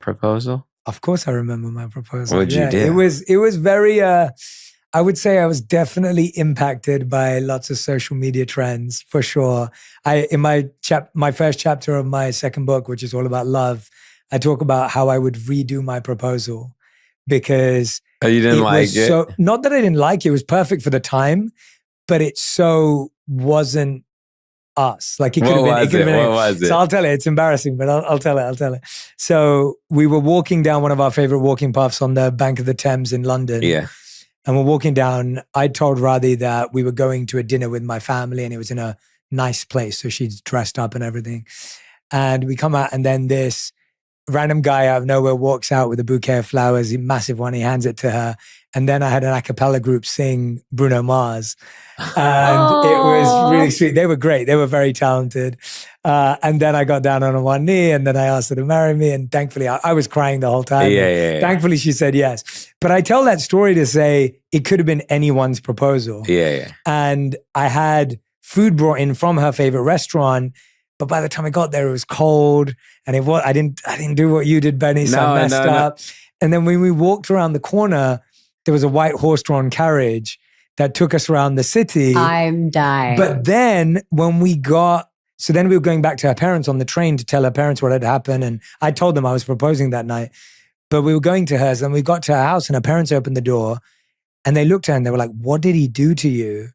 proposal? Of course I remember my proposal. What'd you do? It was very, I would say I was definitely impacted by lots of social media trends for sure. In my first chapter of my second book, which is all about love, I talk about how I would redo my proposal because you didn't like it? So, not that I didn't like it, it was perfect for the time, but it so wasn't us. Like it could have been. What was it? So I'll tell it. It's embarrassing, but I'll tell it. So we were walking down one of our favorite walking paths on the bank of the Thames in London. Yeah. And we're walking down. I told Radhi that we were going to a dinner with my family and it was in a nice place. So she's dressed up and everything. And we come out and then this random guy out of nowhere walks out with a bouquet of flowers, a massive one. He hands it to her. And then I had an a cappella group sing Bruno Mars. And it was really sweet. They were great. They were very talented. And then I got down on one knee and then I asked her to marry me. And thankfully, I was crying the whole time. Yeah. Thankfully, she said yes. But I tell that story to say it could have been anyone's proposal. Yeah. And I had food brought in from her favorite restaurant. But by the time I got there, it was cold. And I didn't do what you did, Benny. So I messed up. And then when we walked around the corner, there was a white horse-drawn carriage that took us around the city. I'm dying. But then when we were going back to her parents on the train to tell her parents what had happened. And I told them I was proposing that night. But we were going to hers and we got to her house and her parents opened the door and they looked at her and they were like, what did he do to you?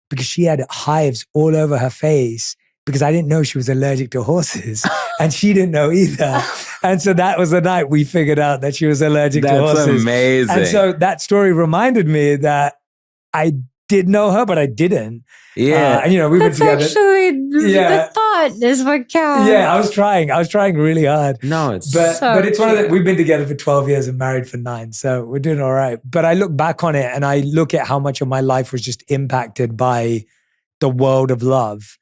Because she had hives all over her face because I didn't know she was allergic to horses and she didn't know either. And so that was the night we figured out that she was allergic to horses. That's amazing. And so that story reminded me that I did know her, but I didn't. Yeah. And we were together. Actually, the thought is what counts. Yeah, I was trying really hard. No, it's but it's one of the, we've been together for 12 years and married for 9. So we're doing all right. But I look back on it and I look at how much of my life was just impacted by the world of love.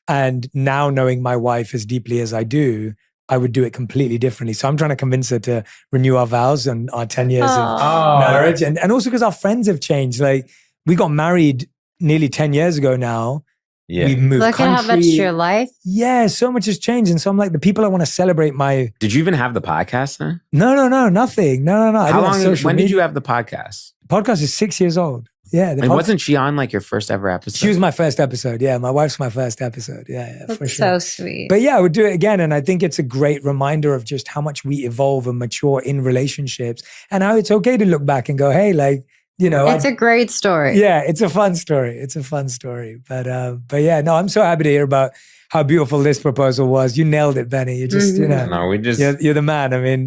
And now knowing my wife as deeply as I do, I would do it completely differently. So I'm trying to convince her to renew our vows and our 10 years of marriage. And also because our friends have changed. Like we got married nearly 10 years ago now. Yeah. We've moved Look country. at how much your life. Yeah, so much has changed. And so I'm like, the people I want to celebrate my... Did you even have the podcast then? No, nothing. No. How long, when did you have the podcast? Podcast is 6 years old. Yeah. And wasn't she on like your first ever episode? She was my first episode. Yeah. My wife's my first episode. Yeah, That's for sure. so sweet. But yeah, I would do it again. And I think it's a great reminder of just how much we evolve and mature in relationships and how it's okay to look back and go, hey, like, it's a great story. Yeah, it's a fun story. But yeah, no, I'm so happy to hear about how beautiful this proposal was. You nailed it, Benny. You just, No, we just... You're the man. I mean,